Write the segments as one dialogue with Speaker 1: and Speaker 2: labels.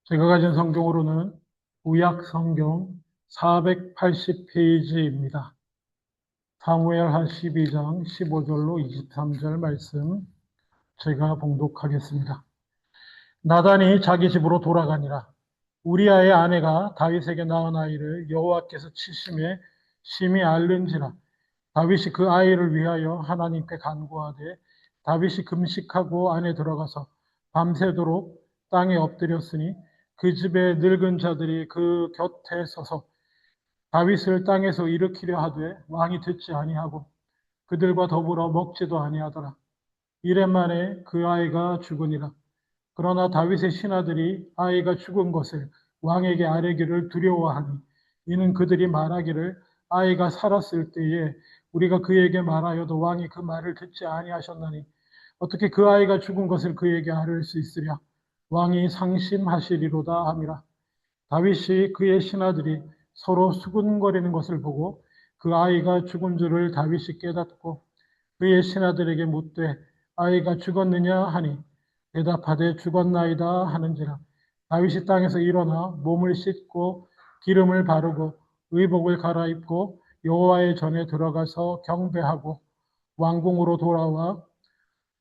Speaker 1: 제가 가진 성경으로는 구약 성경 480페이지입니다. 사무엘하 12장 15절로 23절 말씀 제가 봉독하겠습니다. 나단이 자기 집으로 돌아가니라. 우리아의 아내가 다윗에게 낳은 아이를 여호와께서 치심에 심히 앓는지라. 다윗이 그 아이를 위하여 하나님께 간구하되 다윗이 금식하고 안에 들어가서 밤새도록 땅에 엎드렸으니 그 집의 늙은 자들이 그 곁에 서서 다윗을 땅에서 일으키려 하되 왕이 듣지 아니하고 그들과 더불어 먹지도 아니하더라. 이래 만에 그 아이가 죽으니라. 그러나 다윗의 신하들이 아이가 죽은 것을 왕에게 아뢰기를 두려워하니 이는 그들이 말하기를 아이가 살았을 때에 우리가 그에게 말하여도 왕이 그 말을 듣지 아니하셨나니 어떻게 그 아이가 죽은 것을 그에게 아뢰을 수 있으랴. 왕이 상심하시리로다 함이라. 다윗이 그의 신하들이 서로 수군거리는 것을 보고 그 아이가 죽은 줄을 다윗이 깨닫고 그의 신하들에게 묻되 아이가 죽었느냐 하니 대답하되 죽었나이다 하는지라. 다윗이 땅에서 일어나 몸을 씻고 기름을 바르고 의복을 갈아입고 여호와의 전에 들어가서 경배하고 왕궁으로 돌아와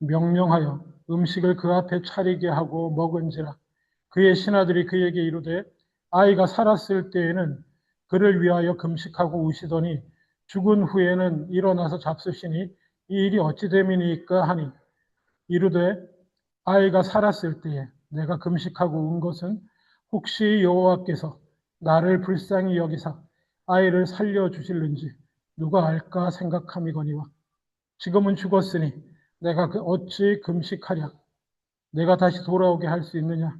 Speaker 1: 명령하여 음식을 그 앞에 차리게 하고 먹은지라. 그의 신하들이 그에게 이르되 아이가 살았을 때에는 그를 위하여 금식하고 우시더니 죽은 후에는 일어나서 잡수시니 이 일이 어찌 됨이니까 하니 이르되 아이가 살았을 때에 내가 금식하고 운 것은 혹시 여호와께서 나를 불쌍히 여기사 아이를 살려주실는지 누가 알까 생각함이거니와 지금은 죽었으니 내가 어찌 금식하랴. 내가 다시 돌아오게 할 수 있느냐.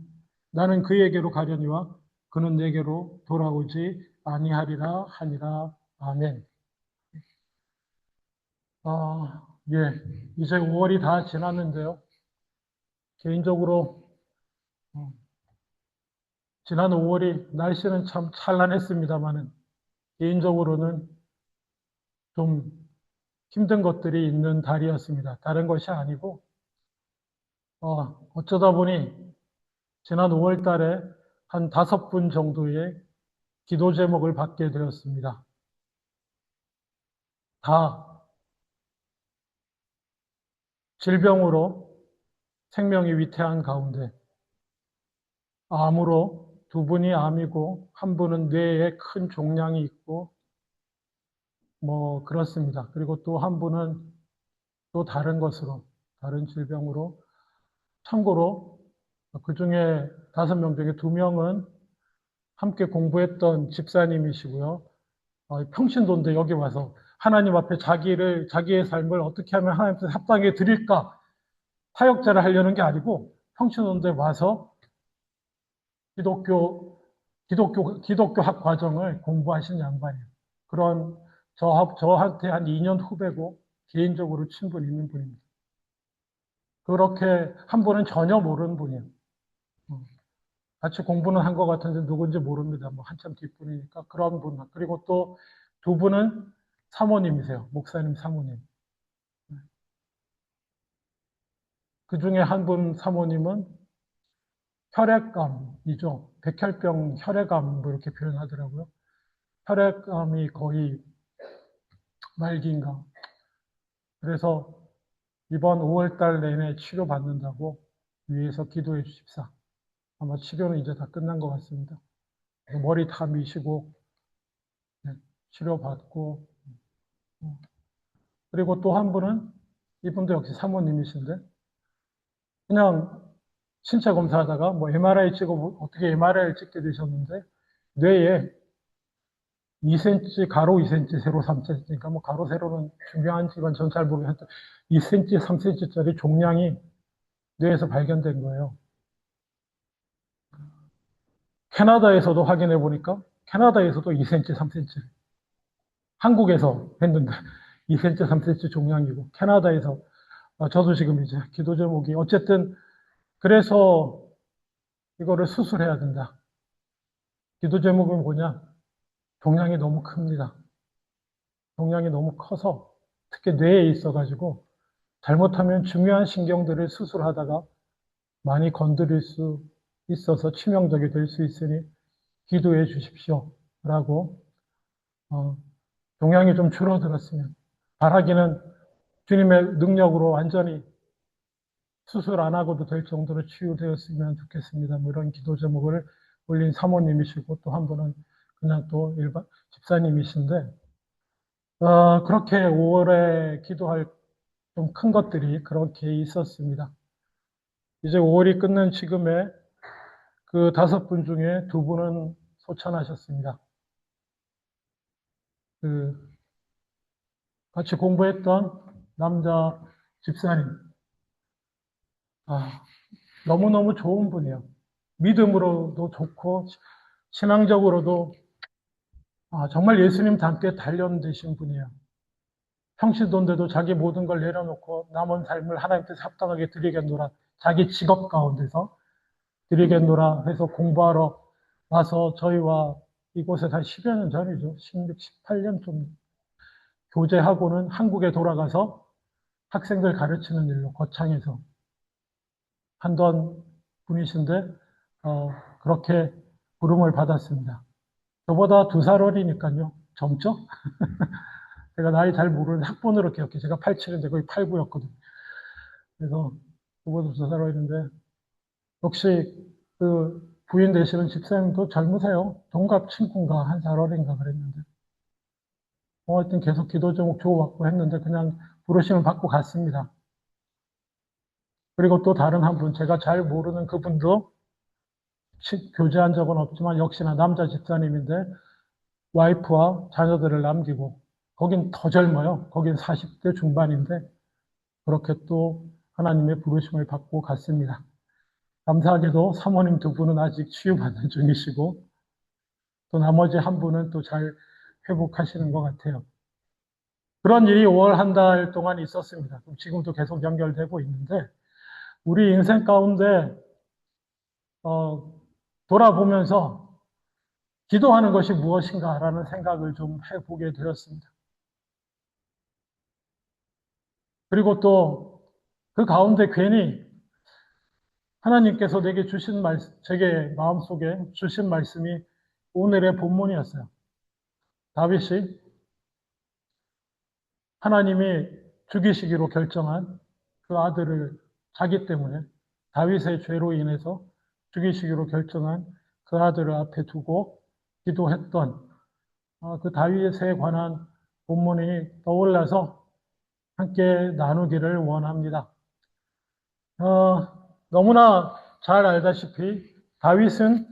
Speaker 1: 나는 그에게로 가려니와 그는 내게로 돌아오지 아니하리라 하니라. 아멘. 예, 이제 5월이 다 지났는데요. 개인적으로 지난 5월이 날씨는 참 찬란했습니다만은 개인적으로는 좀 힘든 것들이 있는 달이었습니다. 다른 것이 아니고 어쩌다 보니 지난 5월 달에 한 5분 정도의 기도 제목을 받게 되었습니다. 다 질병으로 생명이 위태한 가운데 암으로 두 분이 암이고 한 분은 뇌에 큰 종양이 있고 뭐 그렇습니다. 그리고 또 한 분은 또 다른 것으로 다른 질병으로 참고로 그 중에 5명 중에 2명은 함께 공부했던 집사님이시고요. 평신도인데 여기 와서 하나님 앞에 자기의 삶을 어떻게 하면 하나님 앞에 합당하게 드릴까 타역자를 하려는 게 아니고 평신도인데 와서 기독교학 과정을 공부하신 양반이에요. 그런 저한테 한 2년 후배고 개인적으로 친분 있는 분입니다. 그렇게 한 분은 전혀 모르는 분이에요. 같이 공부는 한 것 같은데 누군지 모릅니다. 뭐 한참 뒷분이니까 그런 분. 그리고 또 2분은 사모님이세요. 목사님 사모님. 그 중에 한 분 사모님은 혈액암이죠. 백혈병 혈액암 뭐 이렇게 표현하더라고요. 혈액암이 거의 말기인가. 그래서 이번 5월 달 내내 치료받는다고 위에서 기도해 주십사. 아마 치료는 이제 다 끝난 것 같습니다. 머리 다 미시고 네, 치료받고 그리고 또 한 분은 이분도 역시 사모님이신데 그냥 신체 검사하다가 뭐 MRI 찍어 어떻게 MRI를 찍게 되셨는데 뇌에 2cm 가로 2cm 세로 3cm 그러니까 뭐 가로 세로는 중요한지만 전 잘 모르겠는데 2cm 3cm짜리 종양이 뇌에서 발견된 거예요. 캐나다에서도 확인해 보니까 캐나다에서도 2cm 3cm 한국에서 했는데 2cm 3cm 종양이고 캐나다에서 저도 지금 이제 기도 제목이 어쨌든 그래서 이거를 수술해야 된다. 기도 제목은 뭐냐? 종양이 너무 큽니다. 종양이 너무 커서 특히 뇌에 있어가지고 잘못하면 중요한 신경들을 수술하다가 많이 건드릴 수 있어서 치명적이 될 수 있으니 기도해 주십시오. 라고 종양이 좀 줄어들었으면, 바라기는 주님의 능력으로 완전히 수술 안 하고도 될 정도로 치유되었으면 좋겠습니다. 뭐 이런 기도 제목을 올린 사모님이시고, 또 한 분은 그냥 또 일반 집사님이신데, 그렇게 5월에 기도할 좀 큰 것들이 그렇게 있었습니다. 이제 5월이 끝난 지금에 그 5분 중에 2분은 소천하셨습니다. 그 같이 공부했던 남자 집사님, 아, 너무너무 좋은 분이에요. 믿음으로도 좋고 신앙적으로도 정말 예수님 닮게 단련되신 분이에요. 평시돈데도 자기 모든 걸 내려놓고 남은 삶을 하나님께서 합당하게 드리겠노라, 자기 직업 가운데서 드리겠노라 해서 공부하러 와서 저희와 이곳에 한 10여 년 전이죠. 16, 18년 좀 교제하고는 한국에 돌아가서 학생들 가르치는 일로 거창에서 한던 분이신데 그렇게 부름을 받았습니다. 저보다 2살 어리니까요. 젊죠? 제가 나이 잘 모르는 학번으로 기억해. 제가 87인데 거의 89였거든요. 그래서 저보다 2살 어리는데 역시 그 부인 되시는 집사님도 젊으세요. 동갑 친구인가 1살 어린가 그랬는데 하여튼 계속 기도 제목 주고받고 했는데 그냥 부르심을 받고 갔습니다. 그리고 또 다른 한 분, 제가 잘 모르는 그분도 교제한 적은 없지만 역시나 남자 집사님인데 와이프와 자녀들을 남기고, 거긴 더 젊어요. 거긴 40대 중반인데 그렇게 또 하나님의 부르심을 받고 갔습니다. 감사하게도 사모님 2분은 아직 치유받는 중이시고 또 나머지 한 분은 또 잘 회복하시는 것 같아요. 그런 일이 5월 한 달 동안 있었습니다. 지금도 계속 연결되고 있는데 우리 인생 가운데 어, 돌아보면서 기도하는 것이 무엇인가라는 생각을 좀 해보게 되었습니다. 그리고 또 그 가운데 괜히 하나님께서 내게 주신 말씀, 제게 마음속에 주신 말씀이 오늘의 본문이었어요. 다윗이 하나님이 죽이시기로 결정한 그 아들을 자기 때문에 다윗의 죄로 인해서 죽이시기로 결정한 그 아들을 앞에 두고 기도했던 그 다윗에 관한 본문이 떠올라서 함께 나누기를 원합니다. 너무나 잘 알다시피 다윗은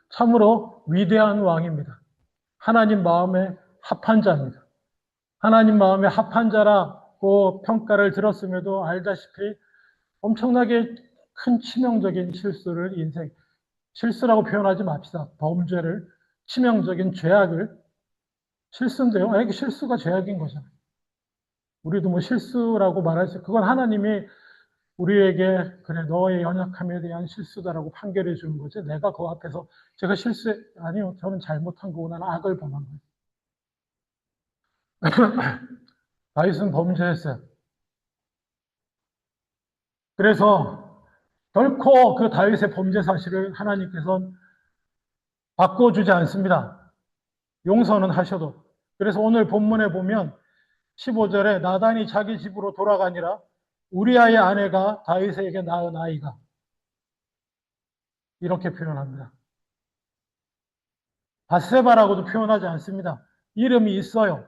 Speaker 1: 참으로 위대한 왕입니다. 하나님 마음에 합한 자입니다. 하나님 마음에 합한 자라고 평가를 들었음에도 알다시피 엄청나게 큰 치명적인 실수를 실수라고 표현하지 맙시다. 범죄를, 치명적인 죄악을, 실수인데요. 이게 실수가 죄악인 거잖아요. 우리도 뭐 실수라고 말할 수, 그건 하나님이 우리에게 그래 너의 연약함에 대한 실수다라고 판결해 주는 거지. 내가 그 앞에서 제가 아니요, 저는 잘못한 거고 나는 악을 범한 거예요. 다윗은 범죄했어요. 그래서 결코 그 다윗의 범죄 사실을 하나님께서는 바꿔주지 않습니다. 용서는 하셔도. 그래서 오늘 본문에 보면 15절에 나단이 자기 집으로 돌아가니라 우리아의 아내가 다윗에게 낳은 아이가, 이렇게 표현합니다. 바세바라고도 표현하지 않습니다. 이름이 있어요.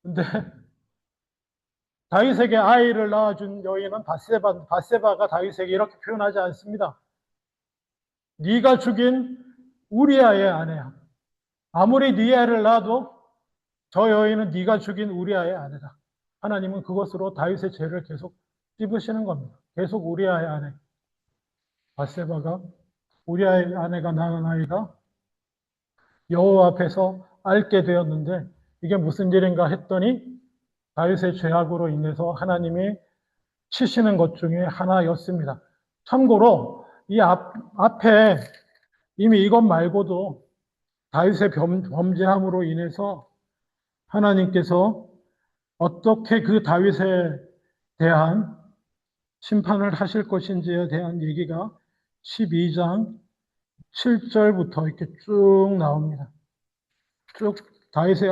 Speaker 1: 근데 다윗에게 아이를 낳아준 여인은 바세바가 다윗에게 이렇게 표현하지 않습니다. 네가 죽인 우리아의 아내야. 아무리 네 애를 낳아도 저 여인은 네가 죽인 우리아의 아내다. 하나님은 그것으로 다윗의 죄를 계속 찝으시는 겁니다. 계속 우리아의 아내 바세바가, 우리아의 아내가 낳은 아이가 여호와 앞에서 앓게 되었는데 이게 무슨 일인가 했더니 다윗의 죄악으로 인해서 하나님이 치시는 것 중에 하나였습니다. 참고로 이 앞에 이미 이것 말고도 다윗의 범죄함으로 인해서 하나님께서 어떻게 그 다윗에 대한 심판을 하실 것인지에 대한 얘기가 12장 7절부터 이렇게 쭉 나옵니다. 쭉 다윗의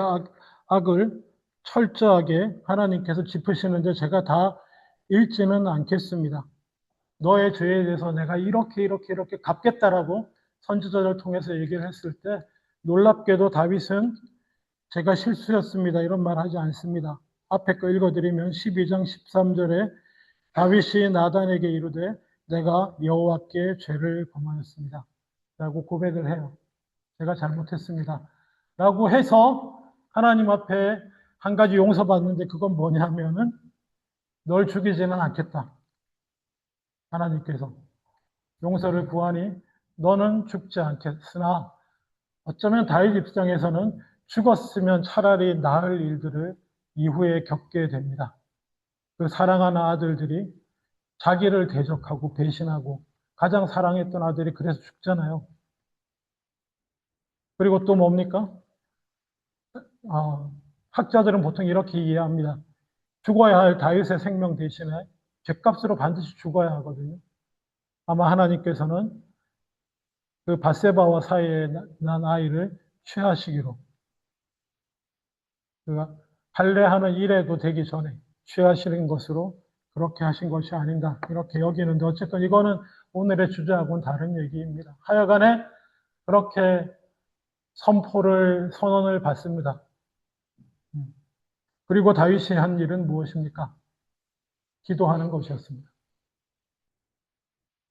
Speaker 1: 악을 철저하게 하나님께서 짚으시는데 제가 다 읽지는 않겠습니다. 너의 죄에 대해서 내가 이렇게 갚겠다라고 선지자를 통해서 얘기를 했을 때 놀랍게도 다윗은 제가 실수였습니다 이런 말 하지 않습니다. 앞에 거 읽어드리면 12장 13절에 다윗이 나단에게 이르되 내가 여호와께 죄를 범하였습니다 라고 고백을 해요. 제가 잘못했습니다 라고 해서 하나님 앞에 한 가지 용서받는데 그건 뭐냐면은 널 죽이지는 않겠다. 하나님께서 용서를 구하니 너는 죽지 않겠으나 어쩌면 다윗 입장에서는 죽었으면 차라리 나을 일들을 이후에 겪게 됩니다. 그 사랑하는 아들들이 자기를 대적하고 배신하고 가장 사랑했던 아들이 그래서 죽잖아요. 그리고 또 뭡니까? 학자들은 보통 이렇게 이해합니다. 죽어야 할 다윗의 생명 대신에 죗값으로 반드시 죽어야 하거든요. 아마 하나님께서는 그 밧세바와 사이에 난 아이를 취하시기로 그 할례하는 일에도 되기 전에 취하시는 것으로 그렇게 하신 것이 아닌가 이렇게 여기는데 어쨌든 이거는 오늘의 주제하고는 다른 얘기입니다. 하여간에 그렇게 선언을 받습니다. 그리고 다윗이 한 일은 무엇입니까? 기도하는 것이었습니다.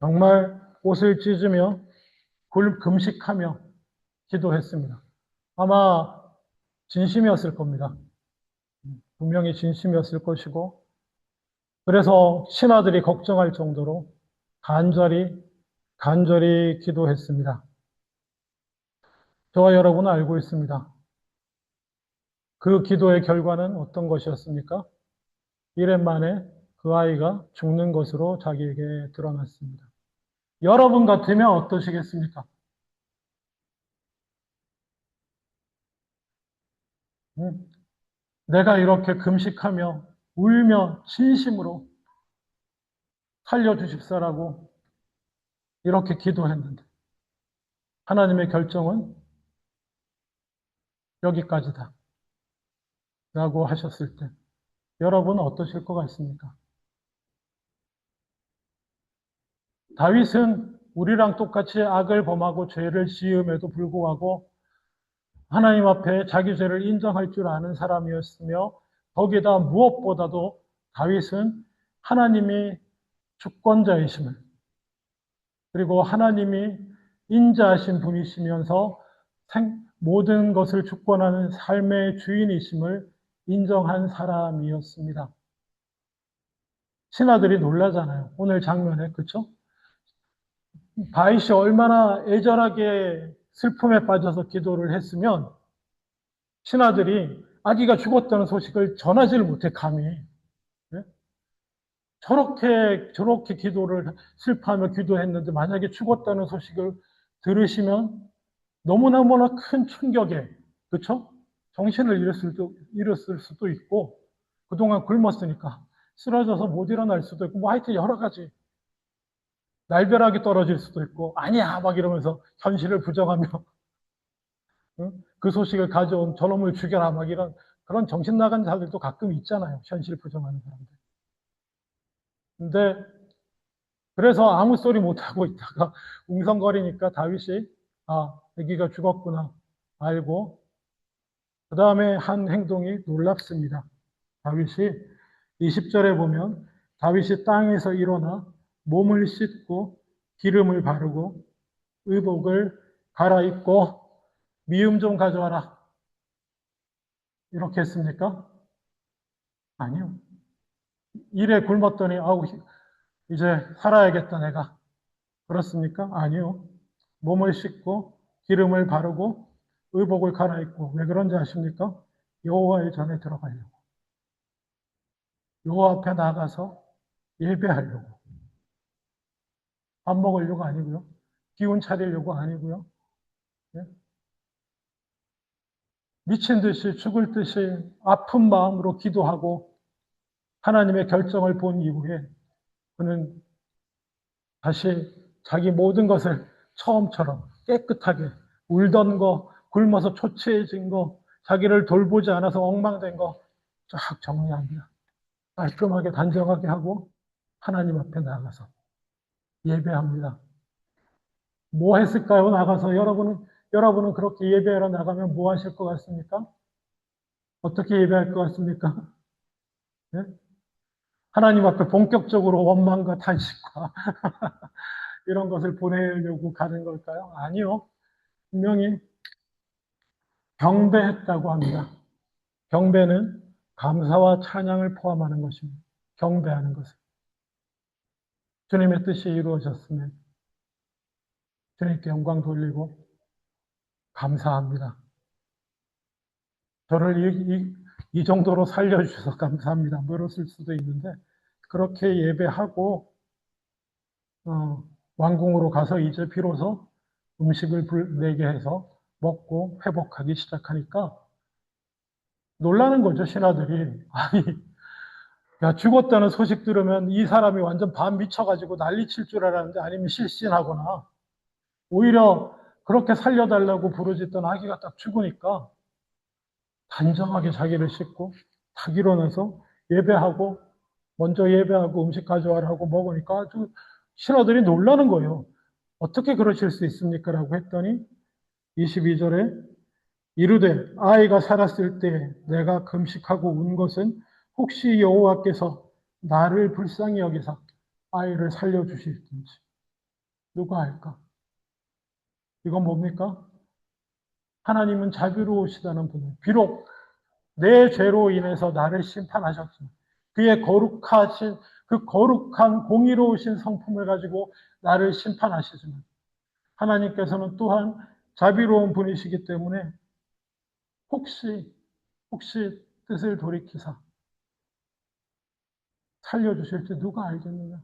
Speaker 1: 정말 옷을 찢으며 금식하며 기도했습니다. 아마 진심이었을 겁니다. 분명히 진심이었을 것이고 그래서 신하들이 걱정할 정도로 간절히 기도했습니다. 저와 여러분은 알고 있습니다. 그 기도의 결과는 어떤 것이었습니까? 1년 만에 그 아이가 죽는 것으로 자기에게 드러났습니다. 여러분 같으면 어떠시겠습니까? 내가 이렇게 금식하며 울며 진심으로 살려주십사라고 이렇게 기도했는데 하나님의 결정은 여기까지다 라고 하셨을 때 여러분은 어떠실 것 같습니까? 다윗은 우리랑 똑같이 악을 범하고 죄를 지음에도 불구하고 하나님 앞에 자기 죄를 인정할 줄 아는 사람이었으며 거기다 무엇보다도 다윗은 하나님이 주권자이심을 그리고 하나님이 인자하신 분이시면서 모든 것을 주권하는 삶의 주인이심을 인정한 사람이었습니다. 신하들이 놀라잖아요. 오늘 장면에 그렇죠? 다윗이 얼마나 애절하게 슬픔에 빠져서 기도를 했으면 신하들이 아기가 죽었다는 소식을 전하지를 못해 감히 저렇게 기도를 슬퍼하며 기도했는데 만약에 죽었다는 소식을 들으시면 너무나 큰 충격에 그렇죠? 정신을 잃었을 수도 있고 그동안 굶었으니까 쓰러져서 못 일어날 수도 있고 뭐 하여튼 여러 가지 날벼락이 떨어질 수도 있고 아니야 막 이러면서 현실을 부정하며 그 소식을 가져온 저놈을 죽여라 막 이런 그런 정신 나간 자들도 가끔 있잖아요. 현실 부정하는 사람들. 근데 그래서 아무 소리 못하고 있다가 웅성거리니까 다윗이 아기가 죽었구나 알고 그 다음에 한 행동이 놀랍습니다. 다윗이 20절에 보면 다윗이 땅에서 일어나 몸을 씻고 기름을 바르고 의복을 갈아입고 미음 좀 가져와라. 이렇게 했습니까? 아니요. 일에 굶었더니 이제 살아야겠다 내가. 그렇습니까? 아니요. 몸을 씻고 기름을 바르고 의복을 갈아입고 왜 그런지 아십니까? 여호와의 전에 들어가려고. 여호와 앞에 나가서 예배하려고. 밥 먹으려고 아니고요. 기운 차리려고 아니고요. 예? 미친 듯이 죽을 듯이 아픈 마음으로 기도하고 하나님의 결정을 본 이후에 그는 다시 자기 모든 것을 처음처럼 깨끗하게 울던 거, 굶어서 초췌해진 거, 자기를 돌보지 않아서 엉망된 거 쫙 정리합니다. 깔끔하게 단정하게 하고 하나님 앞에 나가서 예배합니다. 뭐 했을까요? 나가서 여러분은 그렇게 예배하러 나가면 뭐 하실 것 같습니까? 어떻게 예배할 것 같습니까? 네? 하나님 앞에 본격적으로 원망과 탄식과 이런 것을 보내려고 가는 걸까요? 아니요. 분명히 경배했다고 합니다. 경배는 감사와 찬양을 포함하는 것입니다. 경배하는 것은. 주님의 뜻이 이루어졌으면 주님께 영광 돌리고 감사합니다. 저를 이 정도로 살려주셔서 감사합니다. 물었을 수도 있는데 그렇게 예배하고 왕궁으로 가서 이제 비로소 음식을 내게 해서 먹고 회복하기 시작하니까 놀라는 거죠, 신하들이. 아니, 야, 죽었다는 소식 들으면 이 사람이 완전 반 미쳐가지고 난리 칠 줄 알았는데 아니면 실신하거나 오히려 그렇게 살려달라고 부르짖던 아기가 딱 죽으니까 단정하게 자기를 씻고 딱 일어나서 예배하고 먼저 예배하고 음식 가져와라 하고 먹으니까 아주 신하들이 놀라는 거예요. 어떻게 그러실 수 있습니까? 라고 했더니 22절에 이르되 아이가 살았을 때 내가 금식하고 운 것은 혹시 여호와께서 나를 불쌍히 여기사 아이를 살려주실든지 누가 알까? 이건 뭡니까? 하나님은 자비로우시다는 분을 비록 내 죄로 인해서 나를 심판하셨지만 그의 거룩하신 그 거룩한 공의로우신 성품을 가지고 나를 심판하시지만 하나님께서는 또한 자비로운 분이시기 때문에 혹시 뜻을 돌이키사 살려주실지 누가 알겠느냐.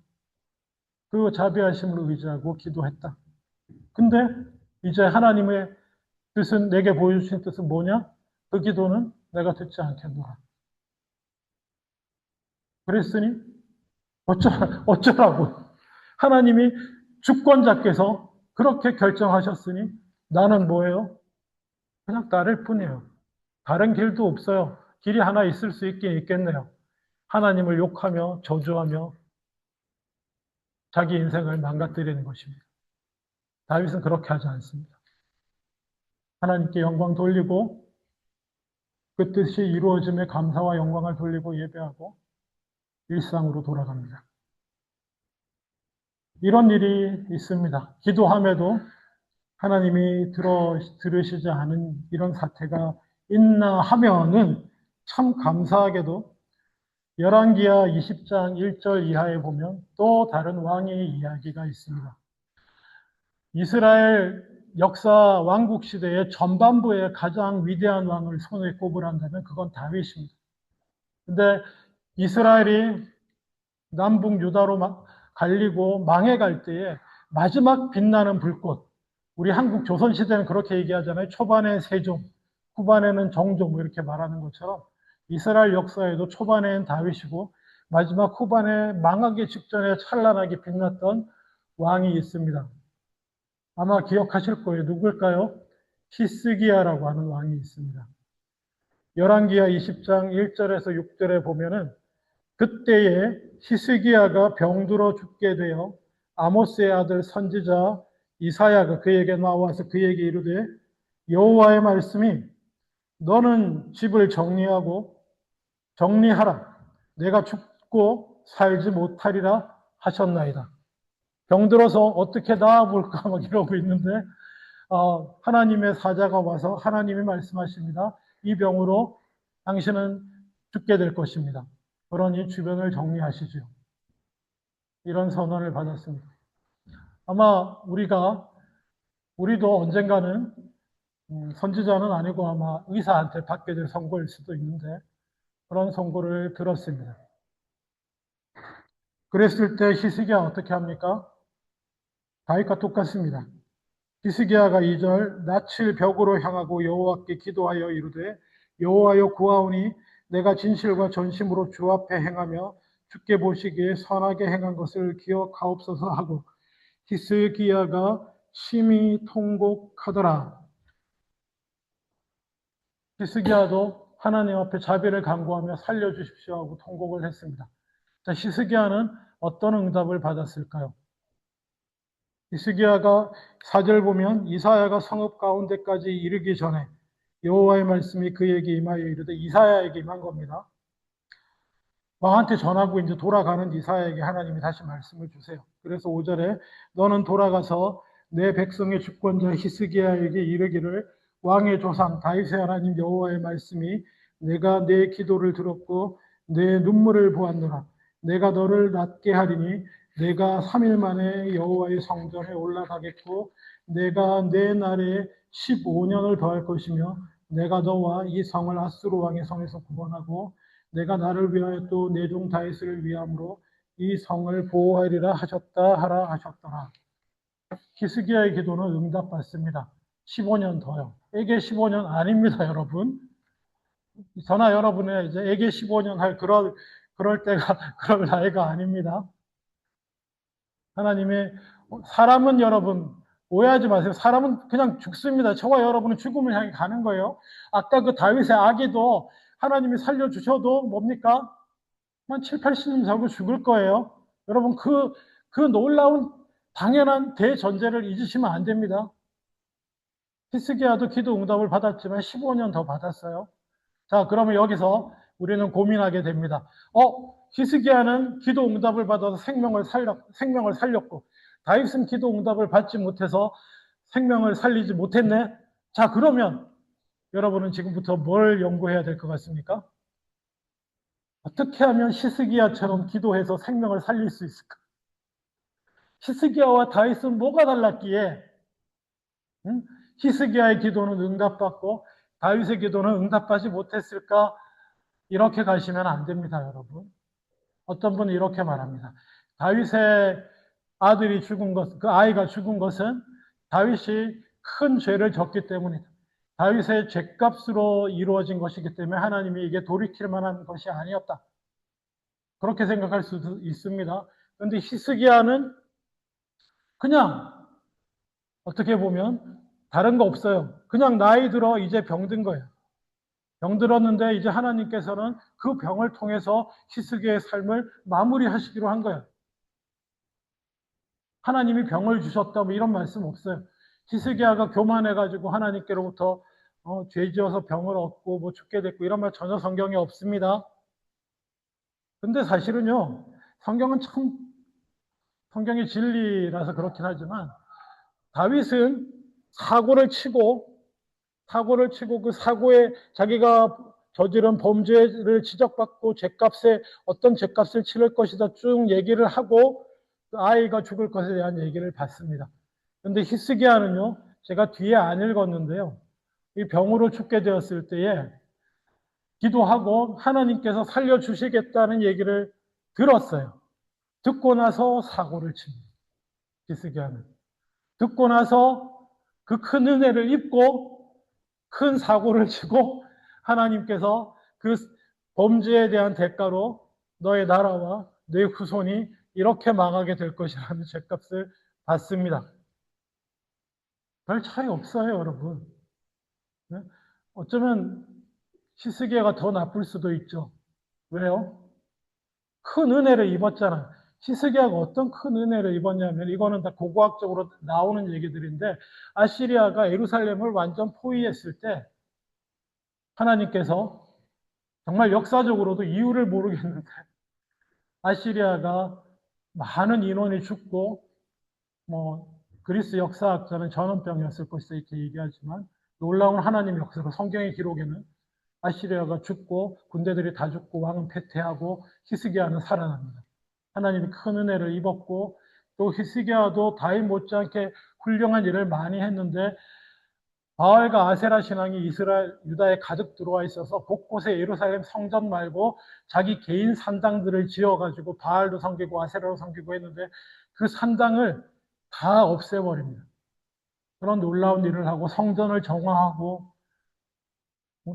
Speaker 1: 그 자비하심을 의지하고 기도했다. 근데 이제 하나님의 뜻은 내게 보여주신 뜻은 뭐냐? 그 기도는 내가 듣지 않겠노라. 그랬으니 어쩌라고. 하나님이 주권자께서 그렇게 결정하셨으니 나는 뭐예요? 그냥 따를 뿐이에요. 다른 길도 없어요. 길이 하나 있을 수 있긴 있겠네요. 하나님을 욕하며 저주하며 자기 인생을 망가뜨리는 것입니다. 다윗은 그렇게 하지 않습니다. 하나님께 영광 돌리고 그 뜻이 이루어짐에 감사와 영광을 돌리고 예배하고 일상으로 돌아갑니다. 이런 일이 있습니다. 기도함에도 하나님이 들으시지 않은 이런 사태가 있나 하면은 참 감사하게도 열왕기하 20장 1절 이하에 보면 또 다른 왕의 이야기가 있습니다. 이스라엘 역사 왕국 시대의 전반부의 가장 위대한 왕을 손에 꼽으란다면 그건 다윗입니다. 근데 이스라엘이 남북 유다로 갈리고 망해갈 때에 마지막 빛나는 불꽃, 우리 한국 조선 시대는 그렇게 얘기하잖아요. 초반에 세종, 후반에는 정종 뭐 이렇게 말하는 것처럼 이스라엘 역사에도 초반에는 다윗이고 마지막 후반에 망하기 직전에 찬란하게 빛났던 왕이 있습니다. 아마 기억하실 거예요. 누굴까요? 히스기야라고 하는 왕이 있습니다. 열왕기하 20장 1절에서 6절에 보면은 그때에 히스기야가 병들어 죽게 되어 아모스의 아들 선지자 이사야가 그에게 나와서 그에게 이르되 여호와의 말씀이 너는 집을 정리하라. 내가 죽고 살지 못하리라 하셨나이다. 병들어서 어떻게 나아볼까 막 이러고 있는데 하나님의 사자가 와서 하나님이 말씀하십니다. 이 병으로 당신은 죽게 될 것입니다. 그러니 주변을 정리하시죠. 이런 선언을 받았습니다. 아마 우리도 언젠가는 선지자는 아니고 아마 의사한테 받게 될 선고일 수도 있는데 그런 선고를 들었습니다. 그랬을 때 히스기야 어떻게 합니까? 다윗과 똑같습니다. 히스기야가 2절 낯을 벽으로 향하고 여호와께 기도하여 이르되 여호와여 구하오니 내가 진실과 전심으로 주 앞에 행하며 주께 보시기에 선하게 행한 것을 기억하옵소서 하고 히스기야가 심히 통곡하더라. 히스기야도 하나님 앞에 자비를 간구하며 살려주십시오 하고 통곡을 했습니다. 자, 히스기야는 어떤 응답을 받았을까요? 히스기야가 4절 보면 이사야가 성읍 가운데까지 이르기 전에 여호와의 말씀이 그에게 임하여 이르되, 이사야에게 임한 겁니다. 왕한테 전하고 이제 돌아가는 이사야에게 하나님이 다시 말씀을 주세요. 그래서 5절에 너는 돌아가서 내 백성의 주권자 히스기야에게 이르기를, 왕의 조상 다윗의 하나님 여호와의 말씀이 내가 내 기도를 들었고 내 눈물을 보았노라. 내가 너를 낫게 하리니 내가 3일 만에 여호와의 성전에 올라가겠고 내가 내 날에 15년을 더할 것이며 내가 너와 이 성을 아수르 왕의 손에서 구원하고 내가 나를 위하여 또 내 종 다윗을 위함으로 이 성을 보호하리라 하셨다 하라 하셨더라. 히스기야의 기도는 응답받습니다. 15년 더요. 에게 15년 아닙니다, 여러분. 저나 여러분의 이제 에게 15년 할 그럴 때가 그럴 나이가 아닙니다. 하나님의 사람은 여러분 오해하지 마세요. 사람은 그냥 죽습니다. 저와 여러분은 죽음을 향해 가는 거예요. 아까 그 다윗의 아기도 하나님이 살려주셔도 뭡니까? 한 7, 80년 살고 죽을 거예요. 여러분 그 놀라운 당연한 대전제를 잊으시면 안 됩니다. 히스기야도 기도 응답을 받았지만 15년 더 받았어요. 자, 그러면 여기서 우리는 고민하게 됩니다. 히스기야는 기도 응답을 받아서 생명을 살렸고 다윗은 기도 응답을 받지 못해서 생명을 살리지 못했네. 자, 그러면 여러분은 지금부터 뭘 연구해야 될 것 같습니까? 어떻게 하면 히스기야처럼 기도해서 생명을 살릴 수 있을까? 히스기야와 다윗은 뭐가 달랐기에 히스기야의 기도는 응답받고 다윗의 기도는 응답받지 못했을까? 이렇게 가시면 안 됩니다, 여러분. 어떤 분은 이렇게 말합니다. 다윗의 아들이 죽은 것, 그 아이가 죽은 것은 다윗이 큰 죄를 졌기 때문이다. 다윗의 죄값으로 이루어진 것이기 때문에 하나님이 이게 돌이킬 만한 것이 아니었다. 그렇게 생각할 수도 있습니다. 그런데 히스기야는 그냥 어떻게 보면 다른 거 없어요. 그냥 나이 들어 이제 병든 거예요. 병들었는데 이제 하나님께서는 그 병을 통해서 히스기야의 삶을 마무리하시기로 한 거예요. 하나님이 병을 주셨다 뭐 이런 말씀 없어요. 히스기야가 교만해가지고 하나님께로부터 죄 지어서 병을 얻고 뭐 죽게 됐고 이런 말 전혀 성경에 없습니다. 근데 사실은요, 성경은 참 성경의 진리라서 그렇긴 하지만 다윗은 사고를 치고 그 사고에 자기가 저지른 범죄를 지적받고 어떤 죄값을 치를 것이다 쭉 얘기를 하고 그 아이가 죽을 것에 대한 얘기를 받습니다. 그런데 히스기야는요, 제가 뒤에 안 읽었는데요, 이 병으로 죽게 되었을 때에 기도하고 하나님께서 살려주시겠다는 얘기를 들었어요. 듣고 나서 사고를 칩니다. 히스기야는. 듣고 나서 그 큰 은혜를 입고 큰 사고를 치고 하나님께서 그 범죄에 대한 대가로 너의 나라와 내 후손이 이렇게 망하게 될 것이라는 죄값을 받습니다. 별 차이 없어요, 여러분. 어쩌면 히스기야가 더 나쁠 수도 있죠. 왜요? 큰 은혜를 입었잖아요. 히스기야가 어떤 큰 은혜를 입었냐면 이거는 다 고고학적으로 나오는 얘기들인데 아시리아가 예루살렘을 완전 포위했을 때 하나님께서 정말 역사적으로도 이유를 모르겠는데 아시리아가 많은 인원이 죽고 뭐 그리스 역사학자는 전염병이었을 것이다 이렇게 얘기하지만 놀라운 하나님의 역사로 성경의 기록에는 아시리아가 죽고 군대들이 다 죽고 왕은 패퇴하고 히스기야는 살아납니다. 하나님이 큰 은혜를 입었고 또 히스기야도 다윗 못지않게 훌륭한 일을 많이 했는데 바알과 아세라 신앙이 유다에 가득 들어와 있어서 곳곳에 예루살렘 성전 말고 자기 개인 산당들을 지어가지고 바알도 섬기고 아세라도 섬기고 했는데 그 산당을 다 없애버립니다. 그런 놀라운 일을 하고 성전을 정화하고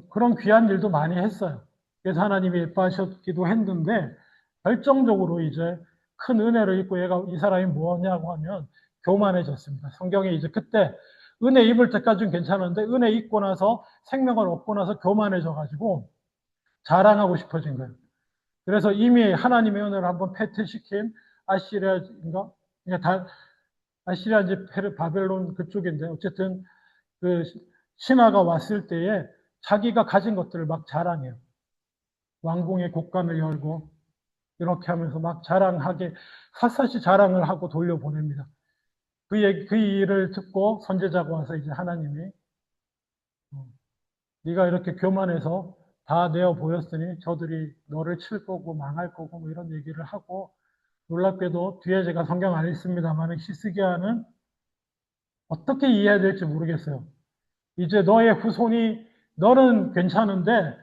Speaker 1: 그런 귀한 일도 많이 했어요. 그래서 하나님이 예뻐하셨기도 했는데 결정적으로 이제 큰 은혜를 입고 이 사람이 뭐냐고 하면 교만해졌습니다. 성경에 이제 그때 은혜 입을 때까지는 괜찮은데 은혜 입고 나서 생명을 얻고 나서 교만해져가지고 자랑하고 싶어진 거예요. 그래서 이미 하나님의 은혜를 한번 패퇴시킨 아시리아인가? 아시리아인지 바벨론 그쪽인데 어쨌든 그 신하가 왔을 때에 자기가 가진 것들을 막 자랑해요. 왕궁의 곡간을 열고 이렇게 하면서 막 자랑하게 샅샅이 자랑을 하고 돌려보냅니다. 그 일을 듣고 선지자가 와서 이제 하나님이 네가 이렇게 교만해서 다 내어 보였으니 저들이 너를 칠 거고 망할 거고 뭐 이런 얘기를 하고 놀랍게도 뒤에 제가 성경 안 읽습니다만 히스기야는 어떻게 이해해야 될지 모르겠어요. 이제 너의 후손이 너는 괜찮은데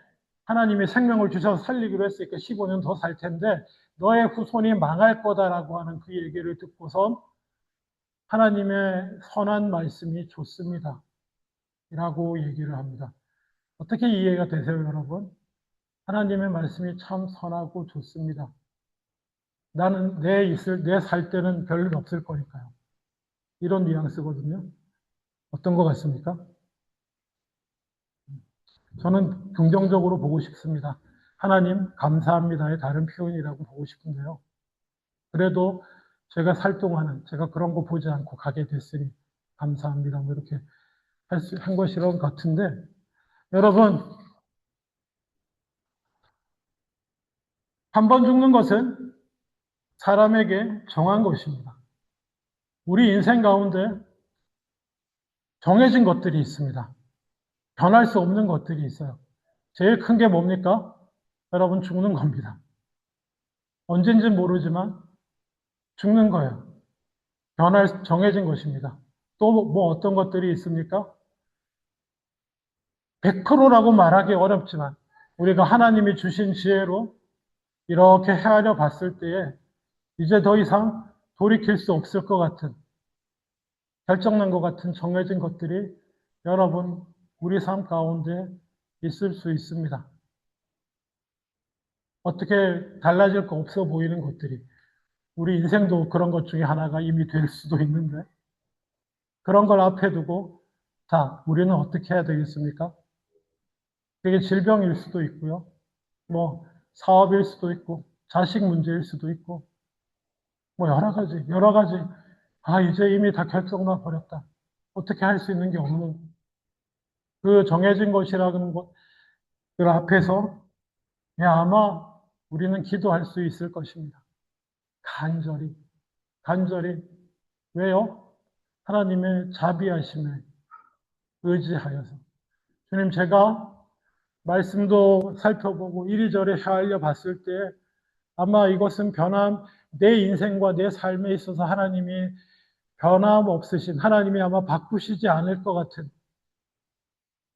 Speaker 1: 하나님이 생명을 주셔서 살리기로 했으니까 15년 더 살 텐데 너의 후손이 망할 거다라고 하는 그 얘기를 듣고선 하나님의 선한 말씀이 좋습니다. 라고 얘기를 합니다. 어떻게 이해가 되세요, 여러분? 하나님의 말씀이 참 선하고 좋습니다. 나는 내 살 때는 별일 없을 거니까요. 이런 뉘앙스거든요. 어떤 것 같습니까? 저는 긍정적으로 보고 싶습니다. 하나님, 감사합니다의 다른 표현이라고 보고 싶은데요. 그래도 제가 살 동안은 제가 그런 거 보지 않고 가게 됐으니 감사합니다. 뭐 이렇게 한 것이라고 같은데, 여러분, 한 번 죽는 것은 사람에게 정한 것입니다. 우리 인생 가운데 정해진 것들이 있습니다. 변할 수 없는 것들이 있어요. 제일 큰 게 뭡니까? 여러분, 죽는 겁니다. 언젠진 모르지만 죽는 거예요. 정해진 것입니다. 또 뭐 어떤 것들이 있습니까? 100%라고 말하기 어렵지만 우리가 하나님이 주신 지혜로 이렇게 헤아려 봤을 때에 이제 더 이상 돌이킬 수 없을 것 같은 결정난 것 같은 정해진 것들이 여러분 우리 삶 가운데 있을 수 있습니다. 어떻게 달라질 거 없어 보이는 것들이 우리 인생도 그런 것 중에 하나가 이미 될 수도 있는데 그런 걸 앞에 두고 자, 우리는 어떻게 해야 되겠습니까? 그게 질병일 수도 있고요. 뭐 사업일 수도 있고 자식 문제일 수도 있고 뭐 여러 가지 아 이제 이미 다 결정나 버렸다. 어떻게 할 수 있는 게 없는 그 정해진 것이라는 것들 앞에서 아마 우리는 기도할 수 있을 것입니다. 간절히 간절히 왜요? 하나님의 자비하심에 의지하여서 주님 제가 말씀도 살펴보고 이리저리 헤아려 봤을 때 아마 이것은 내 인생과 내 삶에 있어서 하나님이 변함없으신 하나님이 아마 바꾸시지 않을 것 같은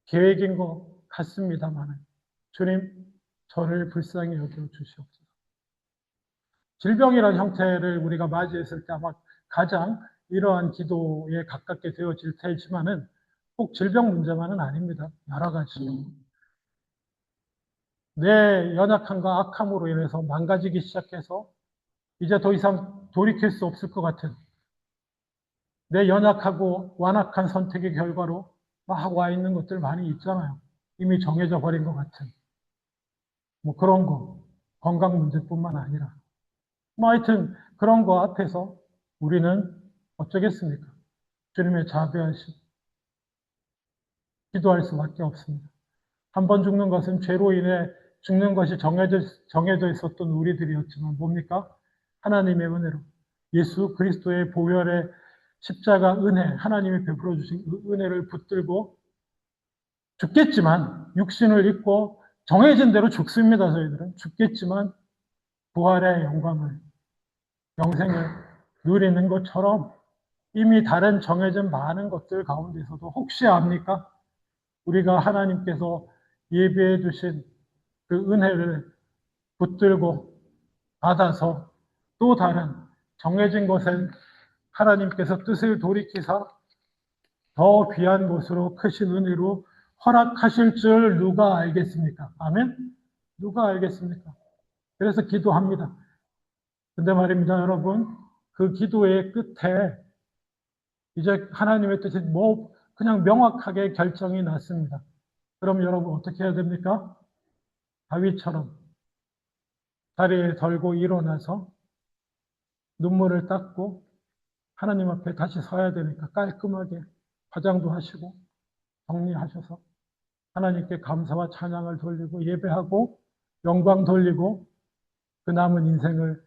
Speaker 1: 계획인 것 같습니다만 주님 저를 불쌍히 여겨 주시옵소서. 질병이라는 형태를 우리가 맞이했을 때 아마 가장 이러한 기도에 가깝게 되어질 테지만은 꼭 질병 문제만은 아닙니다. 여러 가지. 내 연약함과 악함으로 인해서 망가지기 시작해서 이제 더 이상 돌이킬 수 없을 것 같은 내 연약하고 완악한 선택의 결과로 막 와 있는 것들 많이 있잖아요. 이미 정해져 버린 것 같은 뭐 그런 거 건강 문제뿐만 아니라 뭐 하여튼 그런 거 앞에서 우리는 어쩌겠습니까? 주님의 자비하심 기도할 수밖에 없습니다. 한 번 죽는 것은 죄로 인해 죽는 것이 정해져 있었던 우리들이었지만 뭡니까? 하나님의 은혜로 예수 그리스도의 보혈의 십자가 은혜, 하나님이 베풀어 주신 그 은혜를 붙들고 죽겠지만 육신을 입고 정해진 대로 죽습니다. 저희들은 죽겠지만 부활의 영광을 영생을 누리는 것처럼 이미 다른 정해진 많은 것들 가운데서도 혹시 압니까? 우리가 하나님께서 예비해 주신 그 은혜를 붙들고 받아서 또 다른 정해진 것에 하나님께서 뜻을 돌이키사 더 귀한 곳으로 크신 은혜로 허락하실 줄 누가 알겠습니까? 아멘? 누가 알겠습니까? 그래서 기도합니다. 근데 말입니다, 여러분. 그 기도의 끝에 이제 하나님의 뜻이 그냥 명확하게 결정이 났습니다. 그럼 여러분 어떻게 해야 됩니까? 다윗처럼 자리에 덜고 일어나서 눈물을 닦고 하나님 앞에 다시 서야 되니까 깔끔하게 화장도 하시고 정리하셔서 하나님께 감사와 찬양을 돌리고 예배하고 영광 돌리고 그 남은 인생을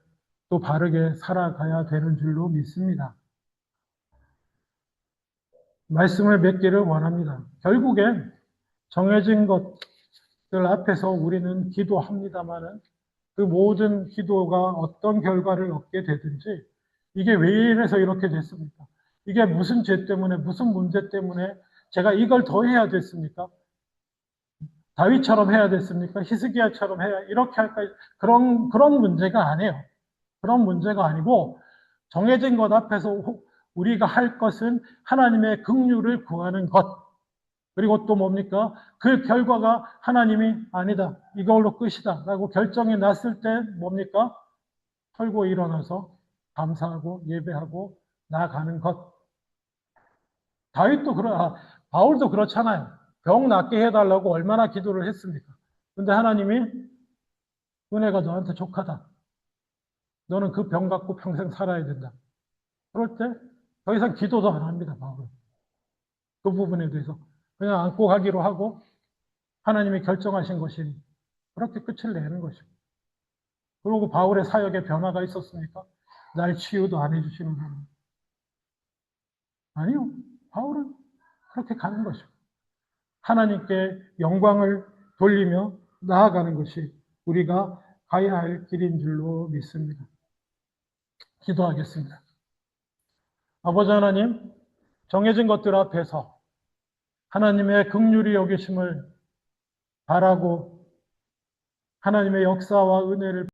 Speaker 1: 또 바르게 살아가야 되는 줄로 믿습니다. 말씀을 맺기를 원합니다. 결국엔 정해진 것들 앞에서 우리는 기도합니다마는 그 모든 기도가 어떤 결과를 얻게 되든지 이게 왜 이래서 이렇게 됐습니까? 이게 무슨 죄 때문에 무슨 문제 때문에 제가 이걸 더 해야 됐습니까? 다윗처럼 해야 됐습니까? 히스기야처럼 해야 이렇게 할까? 그런 문제가 아니에요. 그런 문제가 아니고 정해진 것 앞에서 우리가 할 것은 하나님의 긍휼을 구하는 것. 그리고 또 뭡니까? 그 결과가 하나님이 아니다. 이걸로 끝이다. 라고 결정이 났을 때 뭡니까? 털고 일어나서 감사하고 예배하고 나아가는 것. 바울도 그렇잖아요. 병 낫게 해달라고 얼마나 기도를 했습니까? 근데 하나님이 은혜가 너한테 족하다. 너는 그 병 갖고 평생 살아야 된다. 그럴 때 더 이상 기도도 안 합니다, 바울은. 그 부분에 대해서. 그냥 안고 가기로 하고 하나님이 결정하신 것이니 그렇게 끝을 내는 것이고. 그리고 바울의 사역에 변화가 있었습니까? 날 치유도 안 해주시는 하나님. 아니요. 바울은 그렇게 가는 것이고. 하나님께 영광을 돌리며 나아가는 것이 우리가 가야 할 길인 줄로 믿습니다. 기도하겠습니다. 아버지 하나님, 정해진 것들 앞에서 하나님의 긍휼히 여기심을 바라고 하나님의 역사와 은혜를